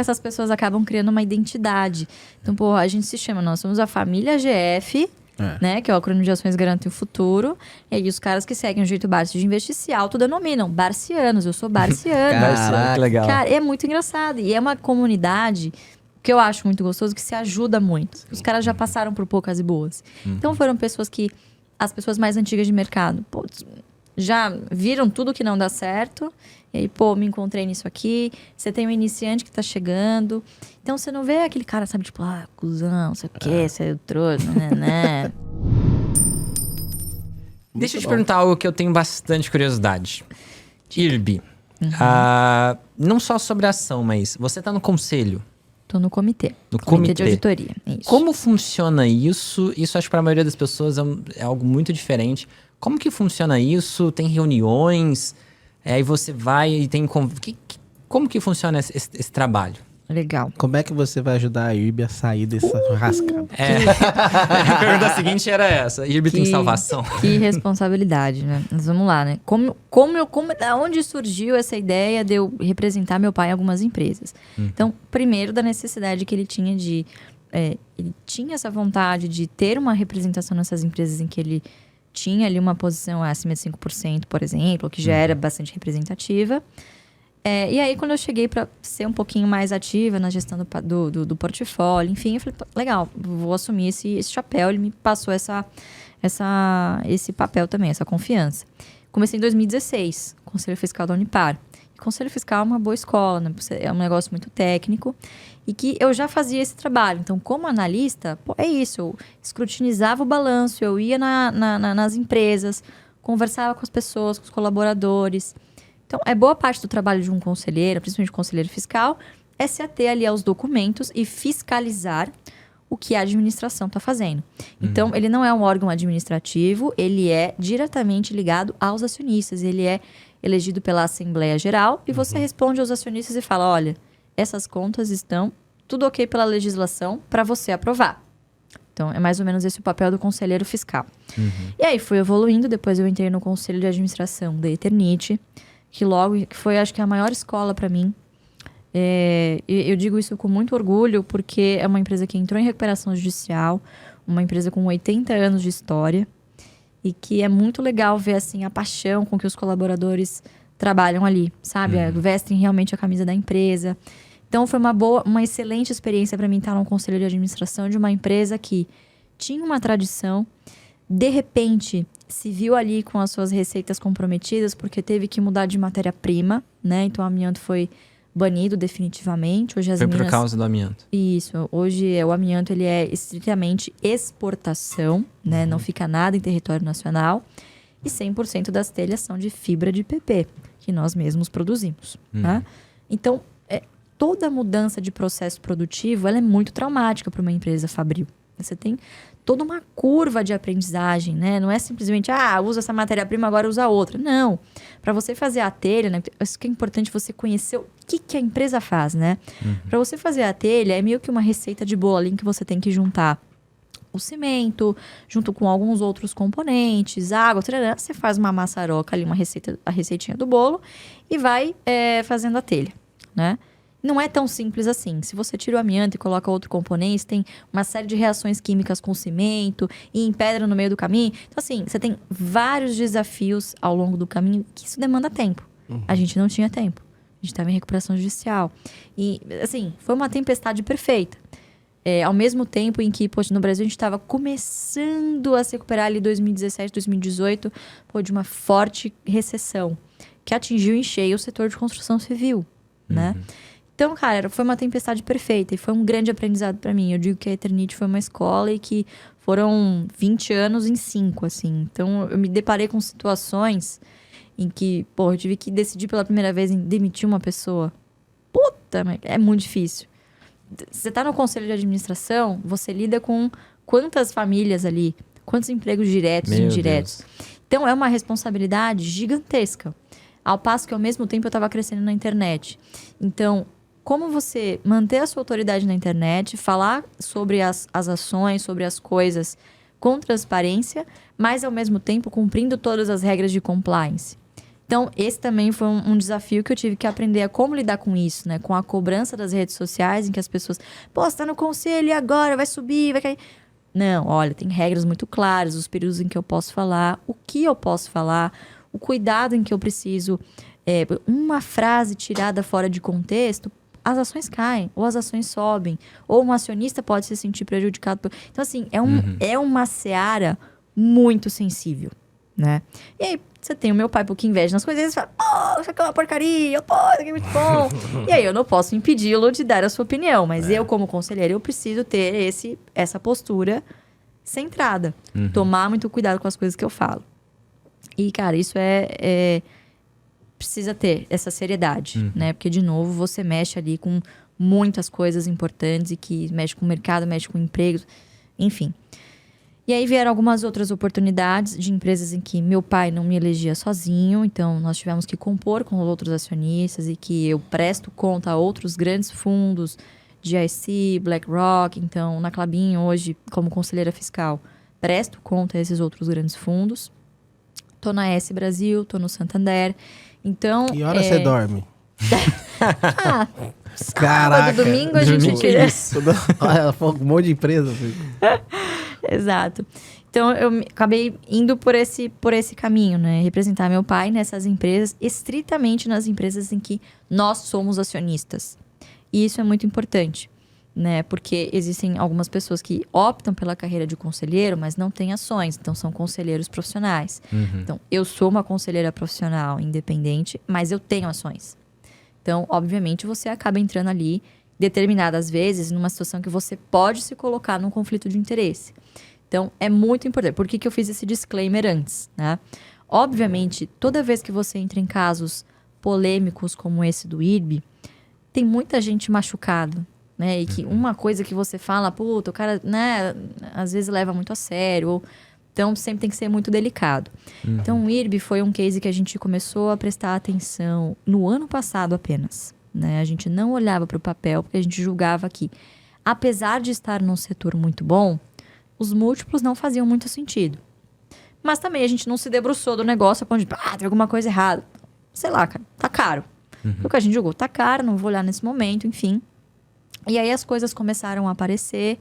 que essas pessoas acabam criando uma identidade. Então, pô, a gente se chama, nós somos a família GF, né? Que é o acrônimo de Ações Garantem o Futuro. E aí os caras que seguem o jeito Barsi de investir se autodenominam barcianos. Eu sou barciano. Caraca, que legal. Cara, é muito engraçado. E é uma comunidade que eu acho muito gostoso, que se ajuda muito. Os caras já passaram por poucas e boas. Então foram pessoas que... As pessoas mais antigas de mercado, pô, já viram tudo que não dá certo. E aí, pô, me encontrei nisso aqui. Você tem um iniciante que tá chegando. Então, você não vê aquele cara, sabe? Tipo, cuzão, não sei o quê, você é o trouxa, né? Deixa eu te perguntar algo que eu tenho bastante curiosidade. IRB. Não só sobre a ação, mas você tá no conselho. Tô no comitê. No comitê de auditoria. Isso. Como funciona isso? Isso, acho que para a maioria das pessoas é algo muito diferente. Como que funciona isso? Tem reuniões? Aí você vai e tem... Como que funciona esse trabalho? Legal. Como é que você vai ajudar a IRB a sair dessa rascada? A pergunta seguinte era essa. IRB tem salvação? Que responsabilidade, né? Mas vamos lá, né? Da onde surgiu essa ideia de eu representar meu pai em algumas empresas? Então, primeiro, da necessidade que ele tinha de... ele tinha essa vontade de ter uma representação nessas empresas em que ele tinha ali uma posição acima de 5%, por exemplo, que já era bastante representativa. E aí, quando eu cheguei para ser um pouquinho mais ativa na gestão do portfólio, enfim, eu falei, legal, vou assumir esse chapéu. Ele me passou esse papel também, essa confiança. Comecei em 2016, Conselho Fiscal da Unipar. E Conselho Fiscal é uma boa escola, né? É um negócio muito técnico e que eu já fazia esse trabalho. Então, como analista, é isso, eu escrutinizava o balanço, eu ia nas empresas, conversava com as pessoas, com os colaboradores. Então, boa parte do trabalho de um conselheiro, principalmente conselheiro fiscal, é se ater ali aos documentos e fiscalizar o que a administração está fazendo. Então, ele não é um órgão administrativo, ele é diretamente ligado aos acionistas. Ele é elegido pela Assembleia Geral e você responde aos acionistas e fala, olha, essas contas estão tudo ok pela legislação para você aprovar. Então, é mais ou menos esse o papel do conselheiro fiscal. E aí, fui evoluindo, depois eu entrei no Conselho de Administração da Eternit, que foi, acho que, a maior escola para mim. Eu digo isso com muito orgulho, porque é uma empresa que entrou em recuperação judicial, uma empresa com 80 anos de história, e que é muito legal ver, assim, a paixão com que os colaboradores trabalham ali, sabe? Vestem realmente a camisa da empresa. Então, foi uma excelente experiência para mim estar no conselho de administração de uma empresa que tinha uma tradição, de repente se viu ali com as suas receitas comprometidas, porque teve que mudar de matéria-prima, né? Então, o amianto foi banido definitivamente. Hoje Foi por causa do amianto. Isso. Hoje, o amianto ele é estritamente exportação, né? Não fica nada em território nacional. E 100% das telhas são de fibra de PP, que nós mesmos produzimos, né? Então, toda mudança de processo produtivo, ela é muito traumática para uma empresa fabril. Você tem toda uma curva de aprendizagem, né? Não é simplesmente, usa essa matéria-prima, agora usa outra. Não. Para você fazer a telha, né? Isso que é importante você conhecer o que a empresa faz, né? Para você fazer a telha, é meio que uma receita de bolo ali em que você tem que juntar o cimento, junto com alguns outros componentes, água, tarará, você faz uma maçaroca ali, a receitinha do bolo e vai fazendo a telha, né? Não é tão simples assim. Se você tira o amianto e coloca outro componente, tem uma série de reações químicas com cimento e em pedra no meio do caminho. Então, assim, você tem vários desafios ao longo do caminho que isso demanda tempo. A gente não tinha tempo. A gente estava em recuperação judicial. E, assim, foi uma tempestade perfeita. Ao mesmo tempo em que, poxa, no Brasil a gente estava começando a se recuperar ali 2017, 2018, de uma forte recessão que atingiu em cheio o setor de construção civil, né? Então, cara, foi uma tempestade perfeita e foi um grande aprendizado para mim. Eu digo que a Eternit foi uma escola e que foram 20 anos em 5, assim. Então, eu me deparei com situações em que, eu tive que decidir pela primeira vez em demitir uma pessoa. Puta, é muito difícil. Você tá no conselho de administração, você lida com quantas famílias ali, quantos empregos diretos e indiretos. Deus. Então, é uma responsabilidade gigantesca. Ao passo que, ao mesmo tempo, eu estava crescendo na internet. Então, como você manter a sua autoridade na internet, falar sobre as ações, sobre as coisas com transparência, mas, ao mesmo tempo, cumprindo todas as regras de compliance. Então, esse também foi um desafio que eu tive que aprender a como lidar com isso, né? Com a cobrança das redes sociais, em que as pessoas... Pô, você tá no conselho e agora? Vai subir, vai cair... Não, olha, tem regras muito claras, os períodos em que eu posso falar, o que eu posso falar, o cuidado em que eu preciso... uma frase tirada fora de contexto, as ações caem, ou as ações sobem, ou um acionista pode se sentir prejudicado. Então, assim, é uma seara muito sensível, né? E aí, você tem o meu pai um pouquinho inveja nas coisas, e ele fala, pô, isso aqui é uma porcaria, pô, isso aqui é muito bom. E aí, eu não posso impedi-lo de dar a sua opinião, mas eu, como conselheira, eu preciso ter essa postura centrada. Tomar muito cuidado com as coisas que eu falo. E, cara, isso precisa ter essa seriedade, né? Porque, de novo, você mexe ali com muitas coisas importantes e que mexe com o mercado, mexe com empregos, enfim. E aí vieram algumas outras oportunidades de empresas em que meu pai não me elegia sozinho, então nós tivemos que compor com outros acionistas e que eu presto conta a outros grandes fundos, GIC, BlackRock, então na Klabin hoje, como conselheira fiscal, presto conta a esses outros grandes fundos. Tô na S Brasil, tô no Santander. Então, Que hora você dorme? Sábado, domingo a gente tira. Olha, um monte de empresa. Exato. Então, eu acabei indo por esse caminho, né? Representar meu pai nessas empresas, estritamente nas empresas em que nós somos acionistas. E isso é muito importante, né? Porque existem algumas pessoas que optam pela carreira de conselheiro, mas não têm ações. Então, são conselheiros profissionais. Então, eu sou uma conselheira profissional independente, mas eu tenho ações. Então, obviamente, você acaba entrando ali, determinadas vezes, numa situação que você pode se colocar num conflito de interesse. Então, é muito importante. Por que eu fiz esse disclaimer antes, né? Obviamente, toda vez que você entra em casos polêmicos como esse do IRB, tem muita gente machucada, né? E que uma coisa que você fala, puta, o cara, né, às vezes leva muito a sério. Então, sempre tem que ser muito delicado. Então, o IRB foi um case que a gente começou a prestar atenção no ano passado apenas, né? A gente não olhava para o papel, porque a gente julgava que, apesar de estar num setor muito bom, os múltiplos não faziam muito sentido. Mas também a gente não se debruçou do negócio a ponto de, tem alguma coisa errada. Sei lá, cara, tá caro. O que a gente julgou, tá caro, não vou olhar nesse momento, enfim. E aí as coisas começaram a aparecer,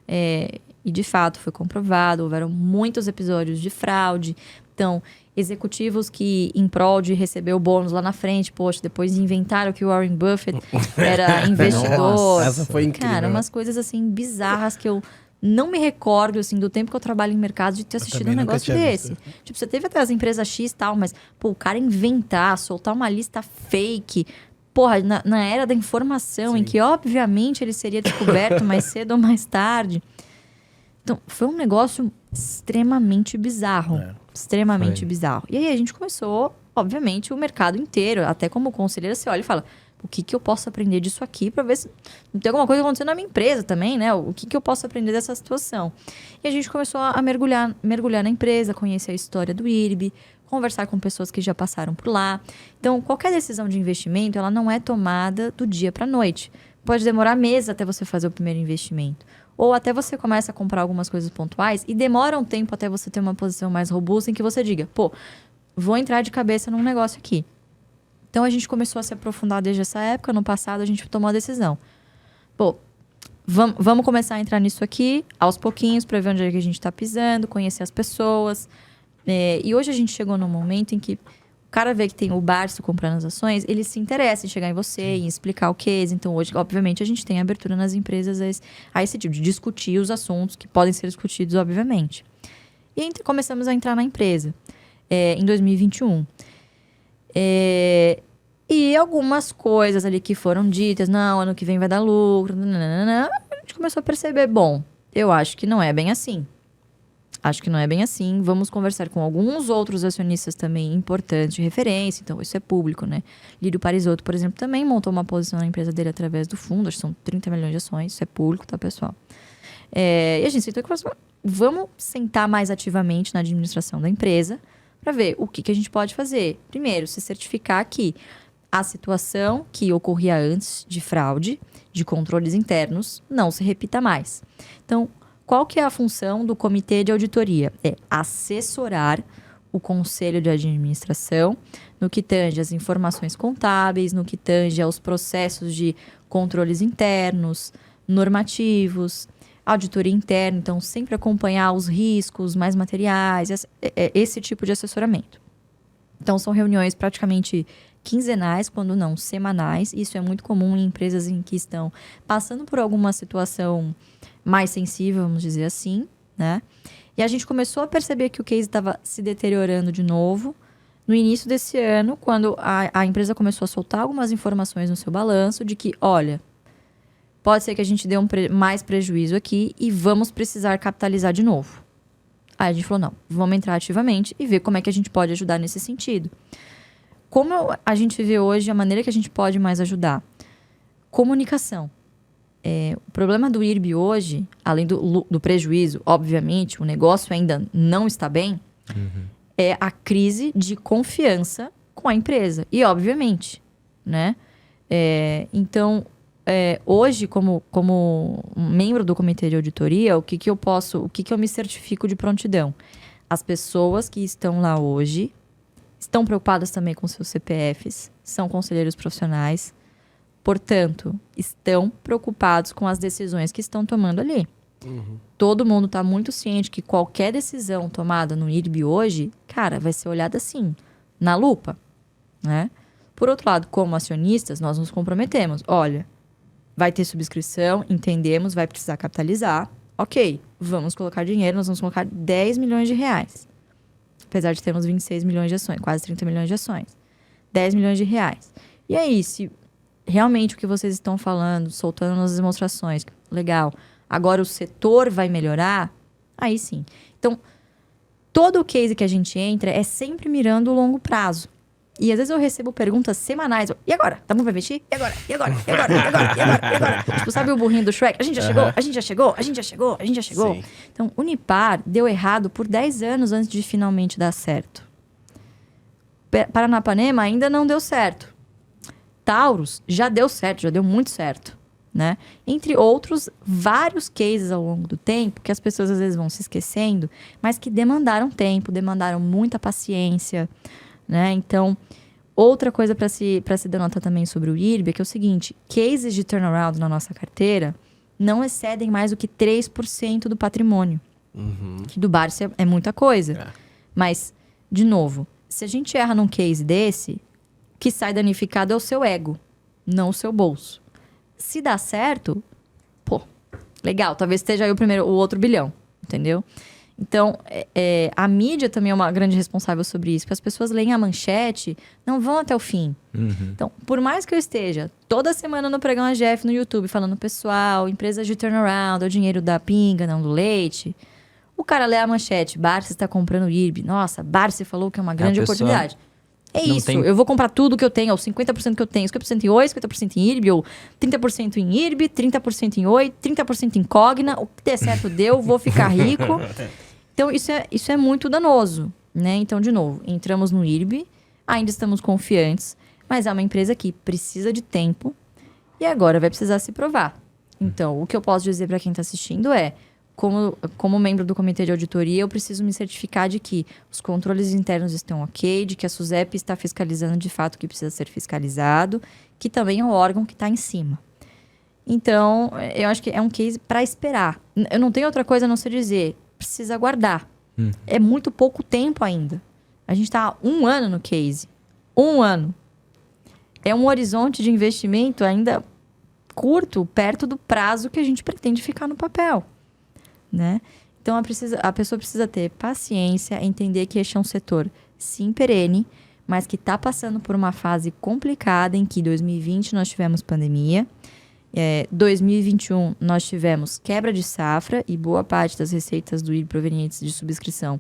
e de fato foi comprovado, houveram muitos episódios de fraude. Então, executivos que, em prol de receber o bônus lá na frente, poxa, depois inventaram que o Warren Buffett era investidor. Nossa, essa foi incrível. Cara, umas coisas assim bizarras que eu não me recordo, assim, do tempo que eu trabalho em mercado de ter assistido um negócio desse. Tipo, você teve até as empresas X e tal, mas, pô, o cara inventar, soltar uma lista fake, porra, na era da informação, em que, obviamente, ele seria descoberto mais cedo ou mais tarde. Então, foi um negócio extremamente bizarro. Extremamente bizarro. E aí, a gente começou, obviamente, o mercado inteiro. Até como conselheira, você olha e fala, o que eu posso aprender disso aqui para ver se não tem alguma coisa acontecendo na minha empresa também, né? O que eu posso aprender dessa situação? E a gente começou a mergulhar na empresa, conhecer a história do IRB, conversar com pessoas que já passaram por lá. Então, qualquer decisão de investimento, ela não é tomada do dia para a noite. Pode demorar meses até você fazer o primeiro investimento. Ou até você começa a comprar algumas coisas pontuais e demora um tempo até você ter uma posição mais robusta em que você diga, pô, vou entrar de cabeça num negócio aqui. Então, a gente começou a se aprofundar desde essa época. No passado, a gente tomou a decisão. Pô, vamos começar a entrar nisso aqui, aos pouquinhos, para ver onde é que a gente está pisando, conhecer as pessoas. E hoje a gente chegou num momento em que o cara vê que tem o Barço comprando as ações, ele se interessa em chegar em você, em explicar o case. Então, hoje, obviamente, a gente tem abertura nas empresas a esse tipo de discutir os assuntos que podem ser discutidos, obviamente. E começamos a entrar na empresa em 2021. E algumas coisas ali que foram ditas, não, ano que vem vai dar lucro, nananana, a gente começou a perceber, bom, eu acho que não é bem assim. Acho que não é bem assim. Vamos conversar com alguns outros acionistas também importantes de referência. Então, isso é público, né? Lírio Parisotto, por exemplo, também montou uma posição na empresa dele através do fundo. Acho que são 30 milhões de ações. Isso é público, tá, pessoal? E a gente sentou e falou assim, vamos sentar mais ativamente na administração da empresa para ver o que a gente pode fazer. Primeiro, se certificar que a situação que ocorria antes de fraude, de controles internos, não se repita mais. Então, qual que é a função do comitê de auditoria? É assessorar o conselho de administração, no que tange as informações contábeis, no que tange aos processos de controles internos, normativos, auditoria interna, então sempre acompanhar os riscos mais materiais, esse tipo de assessoramento. Então são reuniões praticamente quinzenais, quando não semanais. Isso é muito comum em empresas em que estão passando por alguma situação mais sensível, vamos dizer assim, né? E a gente começou a perceber que o case estava se deteriorando de novo no início desse ano, quando a empresa começou a soltar algumas informações no seu balanço de que, olha, pode ser que a gente dê mais prejuízo aqui e vamos precisar capitalizar de novo. Aí a gente falou, não, vamos entrar ativamente e ver como é que a gente pode ajudar nesse sentido. Como a gente vê hoje, a maneira que a gente pode mais ajudar? Comunicação. O problema do IRB hoje, além do prejuízo, obviamente, o negócio ainda não está bem, é a crise de confiança com a empresa. E, obviamente, né? Então, hoje, como membro do comitê de auditoria, o que eu me certifico de prontidão? As pessoas que estão lá hoje estão preocupadas também com seus CPFs, são conselheiros profissionais, portanto, estão preocupados com as decisões que estão tomando ali. Todo mundo está muito ciente que qualquer decisão tomada no IRB hoje, cara, vai ser olhada assim, na lupa, né? Por outro lado, como acionistas, nós nos comprometemos. Olha, vai ter subscrição, entendemos, vai precisar capitalizar. Ok, vamos colocar dinheiro, nós vamos colocar 10 milhões de reais. Apesar de termos 26 milhões de ações, quase 30 milhões de ações. 10 milhões de reais. E aí, se realmente o que vocês estão falando, soltando nas demonstrações, legal, agora o setor vai melhorar, aí sim. Então, todo o case que a gente entra é sempre mirando o longo prazo. E às vezes eu recebo perguntas semanais. E agora? Tá bom pra investir? E agora? E agora? E agora? E agora? E agora? E agora? Tipo, sabe o burrinho do Shrek? A gente já chegou? A gente já chegou? A gente já chegou? A gente já chegou? Sim. Então, Unipar deu errado por 10 anos antes de finalmente dar certo. Paranapanema ainda não deu certo. Taurus já deu certo, já deu muito certo, né? Entre outros, vários cases ao longo do tempo, que as pessoas às vezes vão se esquecendo, mas que demandaram tempo, demandaram muita paciência, né? Então, outra coisa para se denotar também sobre o IRB é que é o seguinte, cases de turnaround na nossa carteira não excedem mais do que 3% do patrimônio. Que do Barça é muita coisa. Mas, de novo, se a gente erra num case desse, o que sai danificado é o seu ego, não o seu bolso. Se dá certo, pô, legal, talvez esteja aí o outro bilhão, entendeu? Então, a mídia também é uma grande responsável sobre isso, porque as pessoas leem a manchete, não vão até o fim. Então, por mais que eu esteja toda semana no Pregão AGF no YouTube, falando, pessoal, empresas de turnaround, é o dinheiro da pinga, não do leite, o cara lê a manchete, Barça está comprando IRB, nossa, Barça falou que é uma grande oportunidade. É isso, eu vou comprar tudo que eu tenho, ou 50% que eu tenho, 50% em Oi, 50% em IRB, ou 30% em IRB, 30% em Oi, 30% em Cogna, o que der certo deu, vou ficar rico. Então, isso é muito danoso, né? Então, de novo, entramos no IRB, ainda estamos confiantes, mas é uma empresa que precisa de tempo e agora vai precisar se provar. Então, o que eu posso dizer para quem está assistindo é, como membro do comitê de auditoria, eu preciso me certificar de que os controles internos estão ok, de que a SUSEP está fiscalizando de fato o que precisa ser fiscalizado, que também é o órgão que está em cima. Então, eu acho que é um case para esperar. Eu não tenho outra coisa a não ser dizer, precisa aguardar. É muito pouco tempo ainda. A gente está há 1 ano no case. 1 ano. É um horizonte de investimento ainda curto, perto do prazo que a gente pretende ficar no papel. Né? Então, a pessoa precisa ter paciência, entender que este é um setor, sim, perene, mas que está passando por uma fase complicada em que 2020 nós tivemos pandemia, 2021 nós tivemos quebra de safra e boa parte das receitas do IRB provenientes de subscrição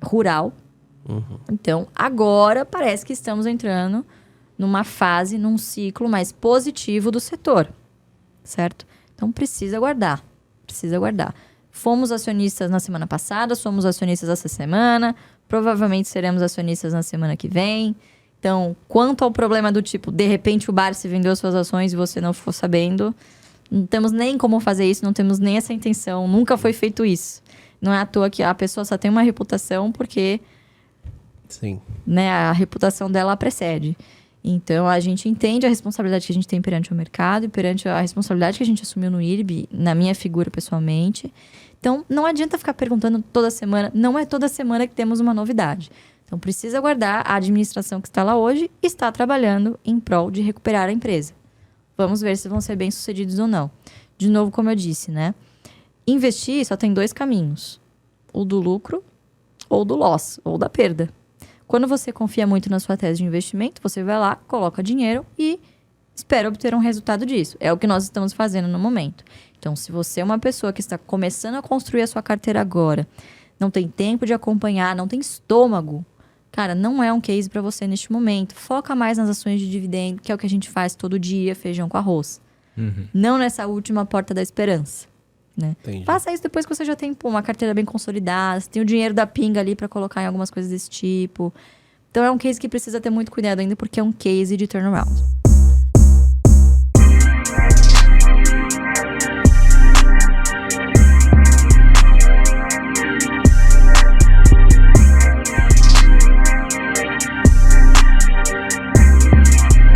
rural. Então, agora parece que estamos entrando numa fase, num ciclo mais positivo do setor, certo? Então, precisa aguardar. Fomos acionistas na semana passada, somos acionistas essa semana, provavelmente seremos acionistas na semana que vem. Então, quanto ao problema do tipo, de repente o Barça vendeu suas ações e você não ficou sabendo, não temos nem como fazer isso, não temos nem essa intenção, nunca foi feito isso. Não é à toa que a pessoa só tem uma reputação porque, Sim. né, a reputação dela a precede. Então, a gente entende a responsabilidade que a gente tem perante o mercado e perante a responsabilidade que a gente assumiu no IRB, na minha figura pessoalmente. Então, não adianta ficar perguntando toda semana. Não é toda semana que temos uma novidade. Então, precisa aguardar. A administração que está lá hoje está trabalhando em prol de recuperar a empresa. Vamos ver se vão ser bem-sucedidos ou não. De novo, como eu disse, né? Investir só tem 2 caminhos. O do lucro ou do loss, ou da perda. Quando você confia muito na sua tese de investimento, você vai lá, coloca dinheiro e espera obter um resultado disso. É o que nós estamos fazendo no momento. Então, se você é uma pessoa que está começando a construir a sua carteira agora, não tem tempo de acompanhar, não tem estômago, cara, não é um case para você neste momento. Foca mais nas ações de dividendo, que é o que a gente faz todo dia, feijão com arroz. Não nessa última porta da esperança. Né? Faça isso depois que você já tem uma carteira bem consolidada, você tem o dinheiro da pinga ali para colocar em algumas coisas desse tipo. Então é um case que precisa ter muito cuidado ainda, porque é um case de turnaround.